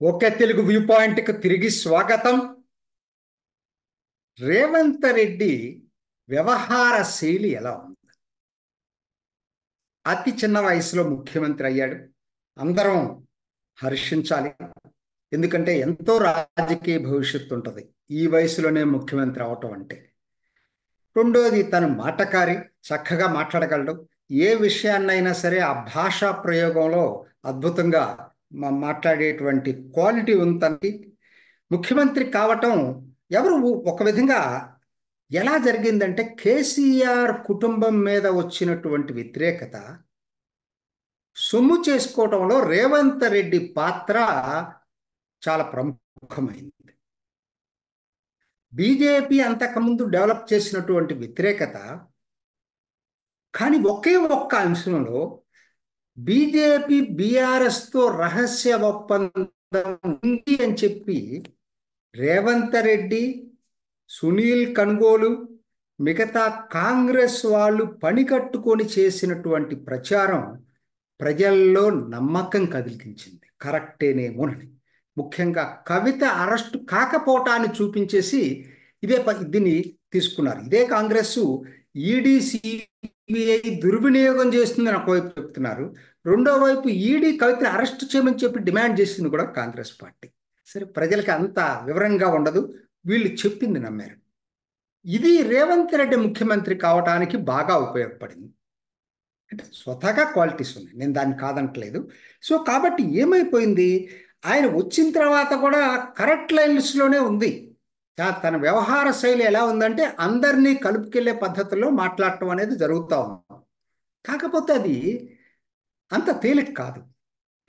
ఒకే Telugu view పాయింట్కి తిరిగి స్వాగతం. రేవంత్ రెడ్డి వ్యవహార శైలి ఎలా ఉంది? అతి చిన్న వయసులో ముఖ్యమంత్రి అయ్యాడు. అందరం హర్షించాలి. ఎందుకంటే ఎంతో రాజకీయ భవిష్యత్తు ఉంటుంది ఈ వయసులోనే ముఖ్యమంత్రి అవటం అంటే. రెండోది, తను మాటకారి, చక్కగా మాట్లాడగలడు. ఏ విషయాన్నైనా సరే ఆ భాషా ప్రయోగంలో అద్భుతంగా మాట్లాడేటువంటి క్వాలిటీ ఉంది తనకి. ముఖ్యమంత్రి కావటం ఎవరు ఒక విధంగా ఎలా జరిగిందంటే, కేసీఆర్ కుటుంబం మీద వచ్చినటువంటి వ్యతిరేకత సొమ్ము చేసుకోవటంలో రేవంత్ రెడ్డి పాత్ర చాలా ప్రముఖమైంది. బీజేపీ అంతకుముందు డెవలప్ చేసినటువంటి వ్యతిరేకత, కానీ ఒకే ఒక్క అంశంలో బీజేపీ బీఆర్ఎస్తో రహస్య ఒప్పందం ఉంది అని చెప్పి రేవంత్ రెడ్డి, సునీల్ కన్గోలు, మిగతా కాంగ్రెస్ వాళ్ళు పని కట్టుకొని చేసినటువంటి ప్రచారం ప్రజల్లో నమ్మకం కలిగించింది. కరెక్టేనేమోనని. ముఖ్యంగా కవిత అరెస్టు కాకపోవటాన్ని చూపించేసి దీన్ని తీసుకున్నారు. ఇదే కాంగ్రెస్ ఈడీ సిబిఐ దుర్వినియోగం చేస్తుందని ఒకవైపు చెప్తున్నారు. రెండో వైపు ఈడీ కవితను అరెస్ట్ చేయమని చెప్పి డిమాండ్ చేసింది కూడా కాంగ్రెస్ పార్టీ. సరే, ప్రజలకి అంత వివరంగా ఉండదు, వీళ్ళు చెప్పింది నమ్మారు. ఇది రేవంత్ రెడ్డి ముఖ్యమంత్రి కావటానికి బాగా ఉపయోగపడింది. అంటే స్వతహాగా క్వాలిటీస్ ఉన్నాయి, నేను దాన్ని కాదంటలేదు. సో కాబట్టి ఏమైపోయింది, ఆయన వచ్చిన తర్వాత కూడా కరెక్ట్ లైన్స్లోనే ఉంది. తన వ్యవహార శైలి ఎలా ఉందంటే, అందరినీ కలుపుకెళ్లే పద్ధతిలో మాట్లాడటం అనేది జరుగుతూ ఉంది. కాకపోతే అది అంత తేలిక కాదు,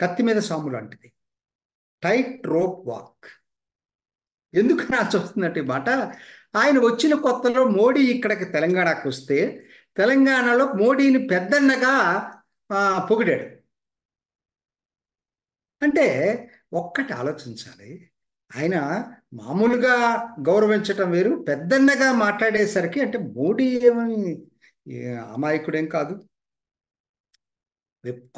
కత్తి మీద సాము లాంటిది, టైట్ రోప్ వాక్. ఎందుకు నా చూస్తున్నట్టు ఈ మాట, ఆయన వచ్చిన కొత్తలో మోడీ ఇక్కడికి తెలంగాణకు వస్తే తెలంగాణలో మోడీని పెద్దన్నగా పొగిడాడు. అంటే ఒక్కటి ఆలోచించాలి, ఆయన మామూలుగా గౌరవించటం వేరు, పెద్దన్నగా మాట్లాడేసరికి అంటే మోడీ ఏమని అమాయకుడేం కాదు,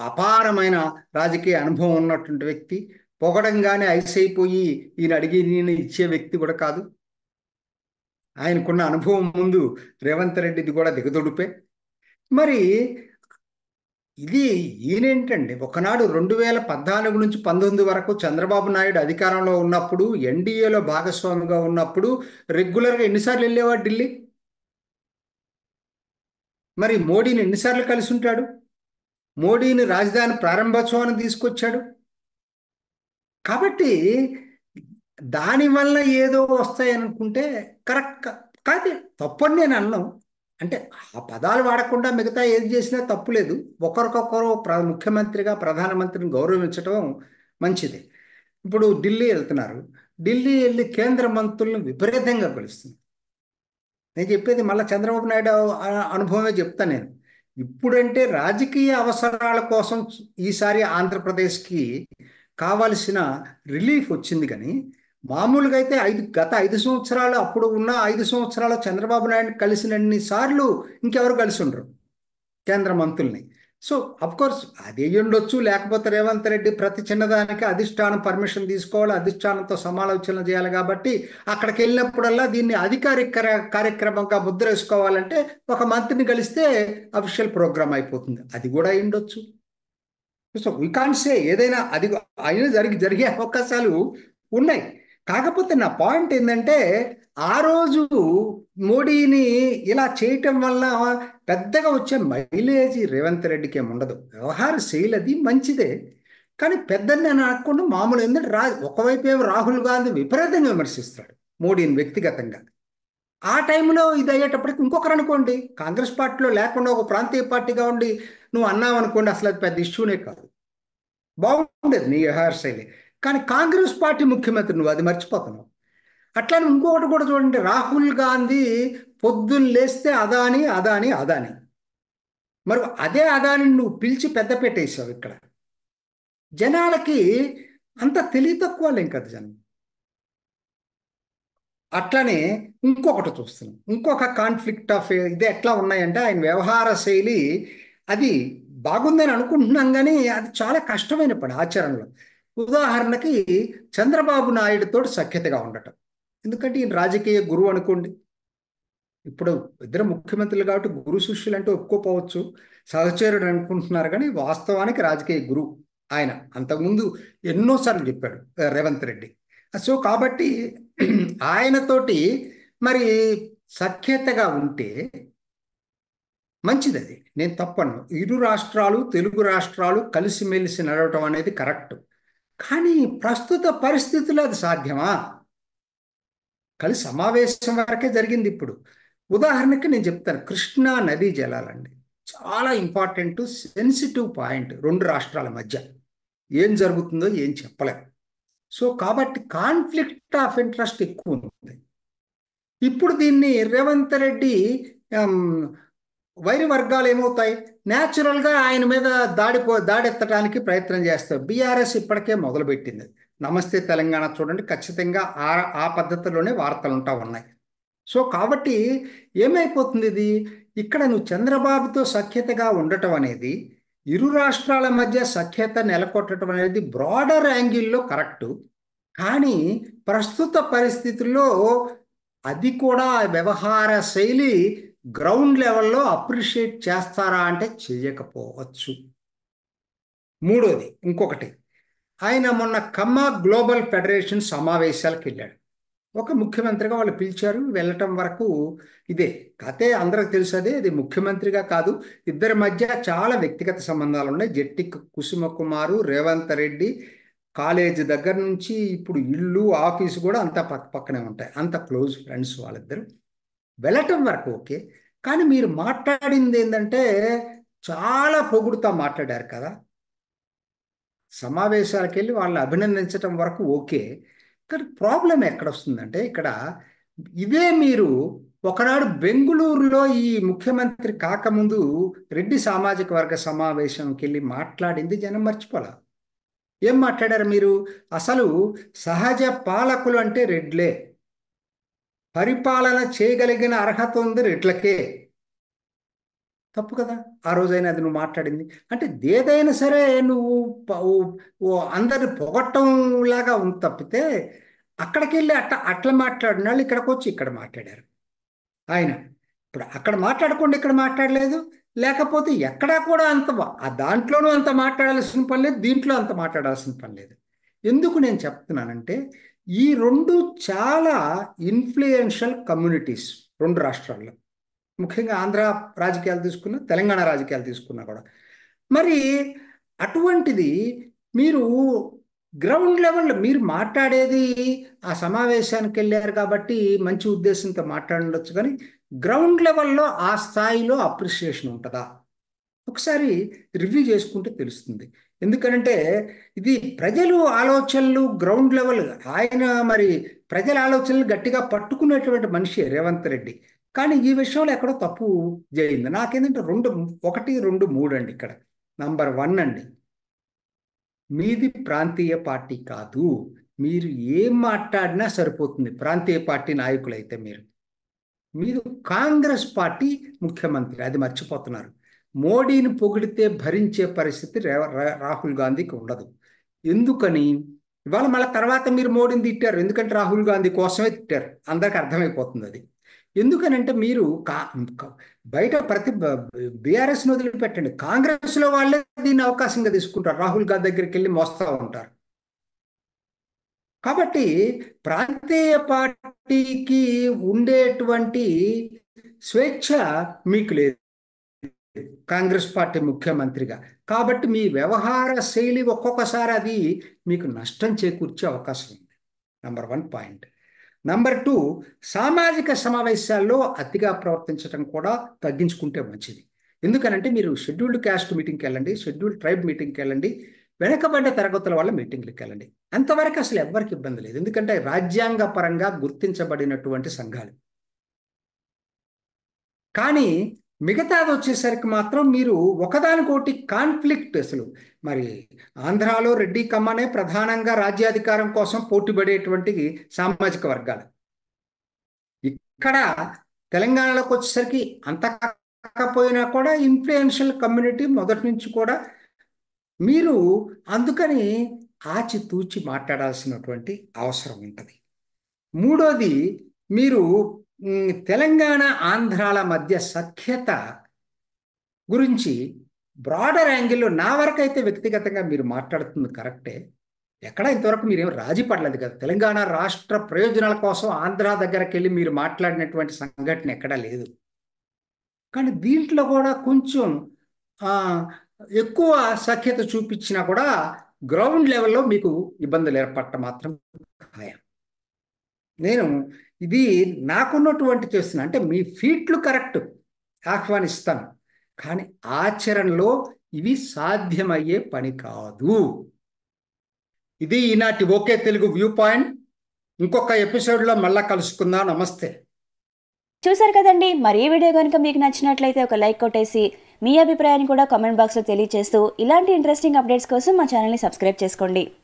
అపారమైన రాజకీయ అనుభవం ఉన్నటువంటి వ్యక్తి. పొగడంగానే ఐస్ అయిపోయి ఈయన అడిగి నేను ఇచ్చే వ్యక్తి కూడా కాదు. ఆయనకున్న అనుభవం ముందు రేవంత్ రెడ్డిది కూడా దిగదొడిపే. మరి ఇది ఈయనేంటండి, ఒకనాడు 2014 నుంచి 19 వరకు చంద్రబాబు నాయుడు అధికారంలో ఉన్నప్పుడు, ఎన్డీఏలో భాగస్వామిగా ఉన్నప్పుడు రెగ్యులర్గా ఎన్నిసార్లు వెళ్ళేవాడు ఢిల్లీ? మరి మోడీని ఎన్నిసార్లు కలిసి ఉంటాడు? మోడీని రాజధాని ప్రారంభోత్సవాన్ని తీసుకొచ్చాడు. కాబట్టి దానివల్ల ఏదో వస్తాయి అనుకుంటే కరెక్ట్ కాదు, తప్పని నేను అన్నాను. అంటే ఆ పదాలు వాడకుండా మిగతా ఏది చేసినా తప్పు లేదు. ఒకరికొకరు ముఖ్యమంత్రిగా ప్రధానమంత్రిని గౌరవించడం మంచిది. ఇప్పుడు ఢిల్లీ వెళ్తున్నారు, ఢిల్లీ వెళ్ళి కేంద్ర మంత్రులను విపరీతంగా పిలుస్తుంది. నేను చెప్పేది మళ్ళీ చంద్రబాబు నాయుడు అనుభవమే చెప్తాను నేను. ఇప్పుడంటే రాజకీయ అవసరాల కోసం ఈసారి ఆంధ్రప్రదేశ్కి కావలసిన రిలీఫ్ వచ్చింది. కానీ మామూలుగా అయితే గత 5 సంవత్సరాలు, అప్పుడు ఉన్న 5 సంవత్సరాలు చంద్రబాబు నాయుడు కలిసినన్ని సార్లు ఇంకెవరు కలిసి ఉండరు కేంద్ర మంత్రుల్ని. సో కోర్స్ అది ఉండొచ్చు, లేకపోతే రేవంత్ రెడ్డి ప్రతి చిన్నదానికి అధిష్టానం పర్మిషన్ తీసుకోవాలి, అధిష్టానంతో సమాలోచనలు చేయాలి. కాబట్టి అక్కడికి వెళ్ళినప్పుడల్లా దీన్ని అధికారిక కార్యక్రమంగా ముద్ర వేసుకోవాలంటే ఒక మంత్రిని కలిస్తే అఫీషియల్ ప్రోగ్రామ్ అయిపోతుంది. అది కూడా ఉండొచ్చు. సో వీ కాంట్ సే ఏదైనా అది అయినా జరిగే అవకాశాలు ఉన్నాయి. కాకపోతే నా పాయింట్ ఏంటంటే, ఆ రోజు మోడీని ఇలా చేయటం వల్ల పెద్దగా వచ్చే మైలేజ్ రేవంత్ రెడ్డికి ఏమి ఉండదు. వ్యవహార శైలి అది మంచిదే, కానీ పెద్దని నేను అనకుండా మామూలు. ఎందుకంటే ఒకవైపు ఏమో రాహుల్ గాంధీ విపరీతంగా విమర్శిస్తాడు మోడీని వ్యక్తిగతంగా. ఆ టైంలో ఇది అయ్యేటప్పటికి ఇంకొకరు అనుకోండి, కాంగ్రెస్ పార్టీలో లేకుండా ఒక ప్రాంతీయ పార్టీగా ఉండి నువ్వు అన్నావు అనుకోండి, అసలు అది పెద్ద ఇష్యూనే కాదు, బాగుండేది నీ వ్యవహార శైలి. కానీ కాంగ్రెస్ పార్టీ ముఖ్యమంత్రి, నువ్వు అది మర్చిపోతున్నావు. అట్లానే ఇంకొకటి కూడా చూడండి, రాహుల్ గాంధీ పొద్దున్న లేస్తే అదాని అదాని అదాని, మరి అదే అదాని నువ్వు పిలిచి పెద్ద పెట్టేసావు. ఇక్కడ జనాలకి అంత తెలివి తక్కువ లేం కదా జనం. అట్లనే ఇంకొకటి చూస్తున్నాం, ఇంకొక కాన్ఫ్లిక్ట్ ఆఫ్ ఇది ఎట్లా ఉన్నాయంటే, ఆయన వ్యవహార శైలి అది బాగుందని అనుకుంటున్నాం, కానీ అది చాలా కష్టమైన పని ఆచరణలో. ఉదాహరణకి చంద్రబాబు నాయుడుతో సఖ్యతగా ఉండటం. ఎందుకంటే ఈయన రాజకీయ గురువు అనుకోండి. ఇప్పుడు ఇద్దరు ముఖ్యమంత్రులు కాబట్టి గురు శిష్యులు అంటే ఒప్పుకోపోవచ్చు, సహచరుడు అనుకుంటున్నారు, కానీ వాస్తవానికి రాజకీయ గురువు ఆయన. అంతకుముందు ఎన్నోసార్లు చెప్పాడు రేవంత్ రెడ్డి. సో కాబట్టి ఆయనతోటి మరి సఖ్యతగా ఉంటే మంచిది. అది నేను తప్పను. ఇరు రాష్ట్రాలు, తెలుగు రాష్ట్రాలు కలిసిమెలిసి నడవటం అనేది కరెక్ట్. కానీ ప్రస్తుత పరిస్థితుల్లో అది సాధ్యమా? కలిసి సమావేశం వరకే జరిగింది. ఇప్పుడు ఉదాహరణకి నేను చెప్తాను, కృష్ణా నదీ జలాలండి చాలా ఇంపార్టెంట్, సెన్సిటివ్ పాయింట్ రెండు రాష్ట్రాల మధ్య. ఏం జరుగుతుందో ఏం చెప్పలేం. సో కాబట్టి కాన్ఫ్లిక్ట్ ఆఫ్ ఇంట్రెస్ట్ ఎక్కువ ఉంది. ఇప్పుడు దీన్ని రేవంత్ రెడ్డి వైరి వర్గాలు ఏమవుతాయి, న్యాచురల్గా ఆయన మీద దాడెత్తడానికి ప్రయత్నం చేస్తారు. బీఆర్ఎస్ ఇప్పటికే మొదలుపెట్టింది. నమస్తే తెలంగాణ చూడండి, ఖచ్చితంగా ఆ పద్ధతిలోనే వార్తలు ఉంటా ఉన్నాయి. సో కాబట్టి ఏమైపోతుంది ఇది, ఇక్కడ నువ్వు చంద్రబాబుతో సఖ్యతగా ఉండటం అనేది, ఇరు రాష్ట్రాల మధ్య సఖ్యత నెలకొట్టడం అనేది బ్రాడర్ యాంగిల్లో కరెక్టు. కానీ ప్రస్తుత పరిస్థితుల్లో అది కూడా వ్యవహార శైలి గ్రౌండ్ లెవెల్లో అప్రిషియేట్ చేస్తారా అంటే చేయకపోవచ్చు. మూడోది ఇంకొకటి, ఆయన మొన్న ఖమ్మా గ్లోబల్ ఫెడరేషన్ సమావేశాలకు వెళ్ళాడు. ఒక ముఖ్యమంత్రిగా వాళ్ళు పిలిచారు, వెళ్ళటం వరకు ఇదే కథే, అందరికి తెలుసు. అదే ఇది ముఖ్యమంత్రిగా కాదు, ఇద్దరి మధ్య చాలా వ్యక్తిగత సంబంధాలు ఉన్నాయి. జట్టి కుసుమ కుమారు, రేవంత్ రెడ్డి కాలేజీ దగ్గర నుంచి ఇప్పుడు ఇల్లు ఆఫీసు కూడా అంతా పక్క పక్కనే ఉంటాయి. అంత క్లోజ్ ఫ్రెండ్స్ వాళ్ళిద్దరు. వెళ్ళటం వరకు ఓకే. కానీ మీరు మాట్లాడింది ఏంటంటే చాలా పొగుడుతా మాట్లాడారు కదా. సమావేశాలకు వెళ్ళి వాళ్ళని అభినందించడం వరకు ఓకే. కానీ ప్రాబ్లం ఎక్కడ వస్తుందంటే, ఇక్కడ ఇదే మీరు ఒకనాడు బెంగుళూరులో ఈ ముఖ్యమంత్రి కాకముందు రెడ్డి సామాజిక వర్గ సమావేశంకి వెళ్ళి మాట్లాడింది జనం మర్చిపోలా. ఏం మాట్లాడారు మీరు? అసలు సహజ పాలకులు అంటే రెడ్లే, పరిపాలన చేయగలిగిన అర్హత ఉంది రెడ్లకే. తప్పు కదా ఆ రోజైనా అది నువ్వు మాట్లాడింది. అంటే ఏదైనా సరే నువ్వు అందరిని పొగట్టం లాగా ఉంది తప్పితే, అక్కడికి వెళ్ళి అట్లా మాట్లాడిన వాళ్ళు ఇక్కడికి వచ్చి ఇక్కడ మాట్లాడారు. ఆయన ఇప్పుడు అక్కడ మాట్లాడకుండా ఇక్కడ మాట్లాడలేదు, లేకపోతే ఎక్కడా కూడా అంత దాంట్లోనూ అంత మాట్లాడాల్సిన పని లేదు, దీంట్లో అంత మాట్లాడాల్సిన పని లేదు. ఎందుకు నేను చెప్తున్నానంటే, ఈ రెండు చాలా ఇన్ఫ్లుయెన్షియల్ కమ్యూనిటీస్ రెండు రాష్ట్రాల్లో, ముఖ్యంగా ఆంధ్ర రాజకీయాలు తీసుకున్నా, తెలంగాణ రాజకీయాలు తీసుకున్నా కూడా. మరి అటువంటిది మీరు గ్రౌండ్ లెవెల్లో మీరు మాట్లాడేది, ఆ సమావేశానికి వెళ్ళారు కాబట్టి మంచి ఉద్దేశంతో మాట్లాడవచ్చు, కానీ గ్రౌండ్ లెవెల్లో ఆ స్థాయిలో అప్రిషియేషన్ ఉంటుందా ఒకసారి రివ్యూ చేసుకుంటే తెలుస్తుంది. ఎందుకంటే ఇది ప్రజలు ఆలోచనలు గ్రౌండ్ లెవెల్, ఆయన మరి ప్రజల ఆలోచనలు గట్టిగా పట్టుకునేటువంటి మనిషి రేవంత్ రెడ్డి. కానీ ఈ విషయంలో ఎక్కడో తప్పు జరిగింది. నాకేంటంటే ఒకటి రెండు మూడు అండి. ఇక్కడ నంబర్ 1 అండి, మీది ప్రాంతీయ పార్టీ కాదు. మీరు ఏం మాట్లాడినా సరిపోతుంది ప్రాంతీయ పార్టీ నాయకులైతే. మీరు కాంగ్రెస్ పార్టీ ముఖ్యమంత్రి, అది మర్చిపోతున్నారు. మోడీని పొగిడితే భరించే పరిస్థితి రాహుల్ గాంధీకి ఉండదు. ఎందుకని? ఇవాళ మళ్ళీ తర్వాత మీరు మోడీని తిట్టారు, ఎందుకంటే రాహుల్ గాంధీ కోసమే తిట్టారు, అందరికి అర్థమైపోతుంది అది. ఎందుకనంటే మీరు బయట బీఆర్ఎస్ని వదిలిపెట్టండి, కాంగ్రెస్లో వాళ్ళే దీన్ని అవకాశంగా తీసుకుంటారు, రాహుల్ గాంధీ దగ్గరికి వెళ్ళి మోస్తా ఉంటారు. కాబట్టి ప్రాంతీయ పార్టీకి ఉండేటువంటి స్వేచ్ఛ మీకు లేదు కాంగ్రెస్ పార్టీ ముఖ్యమంత్రిగా. కాబట్టి మీ వ్యవహార శైలి ఒక్కొక్కసారి అది మీకు నష్టం చేకూర్చే అవకాశం ఉంది. Number 1 point. నంబర్ 2, సామాజిక సమావేశాల్లో అతిగా ప్రవర్తించడం కూడా తగ్గించుకుంటే మంచిది. ఎందుకనంటే మీరు షెడ్యూల్డ్ క్యాస్ట్ మీటింగ్కి వెళ్ళండి, షెడ్యూల్డ్ ట్రైబ్ మీటింగ్కి వెళ్ళండి, వెనకబడ్డ తరగతుల వల్ల మీటింగ్లకు వెళ్ళండి. అంతవరకు అసలు ఎవరికి ఇబ్బంది లేదు, ఎందుకంటే రాజ్యాంగ పరంగా గుర్తించబడినటువంటి సంఘాలు. కానీ మిగతాది వచ్చేసరికి మాత్రం మీరు ఒకదానికోటి కాన్ఫ్లిక్ట్. అసలు మరి ఆంధ్రాలో రెడ్డి కమ్మనే ప్రధానంగా రాజ్యాధికారం కోసం పోటీపడేటువంటి సామాజిక వర్గాలు. ఇక్కడ తెలంగాణలోకి వచ్చేసరికి అంత కాకపోయినా కూడా ఇన్ఫ్లుయెన్షియల్ కమ్యూనిటీ మొదటి నుంచి కూడా. మీరు అందుకని ఆచితూచి మాట్లాడాల్సినటువంటి అవసరం ఉంటుంది. మూడోది, మీరు తెలంగాణ ఆంధ్రాల మధ్య సఖ్యత గురించి బ్రాడర్ యాంగిల్లో నా వరకైతే వ్యక్తిగతంగా మీరు మాట్లాడుతుంది కరెక్టే. ఎక్కడ ఇంతవరకు మీరేం రాజీ పడలేదు కదా. తెలంగాణ రాష్ట్ర ప్రయోజనాల కోసం ఆంధ్ర దగ్గరికి వెళ్ళి మీరు మాట్లాడినటువంటి సంఘటన ఎక్కడా లేదు. కానీ దీంట్లో కూడా కొంచెం ఆ, ఎక్కువ సఖ్యత చూపించినా కూడా గ్రౌండ్ లెవెల్లో మీకు ఇబ్బందులు ఏర్పడటం మాత్రం ఖాయం. నేను ఇది నాకున్నటువంటి చేస్తున్నా అంటే మీ ఫీట్లు కరెక్ట్, ఆహ్వానిస్తాను. కానీ ఆచరణలో ఇవి సాధ్యమయ్యే పని కాదు. ఇది ఈనాటి ఓకే తెలుగు వ్యూ పాయింట్. ఇంకొక ఎపిసోడ్లో మళ్ళా కలుసుకుందాం. నమస్తే. చూసారు కదండి. మరి ఈ వీడియో కనుక మీకు నచ్చినట్లయితే ఒక లైక్ కొట్టేసి మీ అభిప్రాయాన్ని కూడా కామెంట్ బాక్స్లో తెలియజేస్తూ ఇలాంటి ఇంట్రెస్టింగ్ అప్డేట్స్ కోసం మా ఛానల్ని సబ్స్క్రైబ్ చేసుకోండి.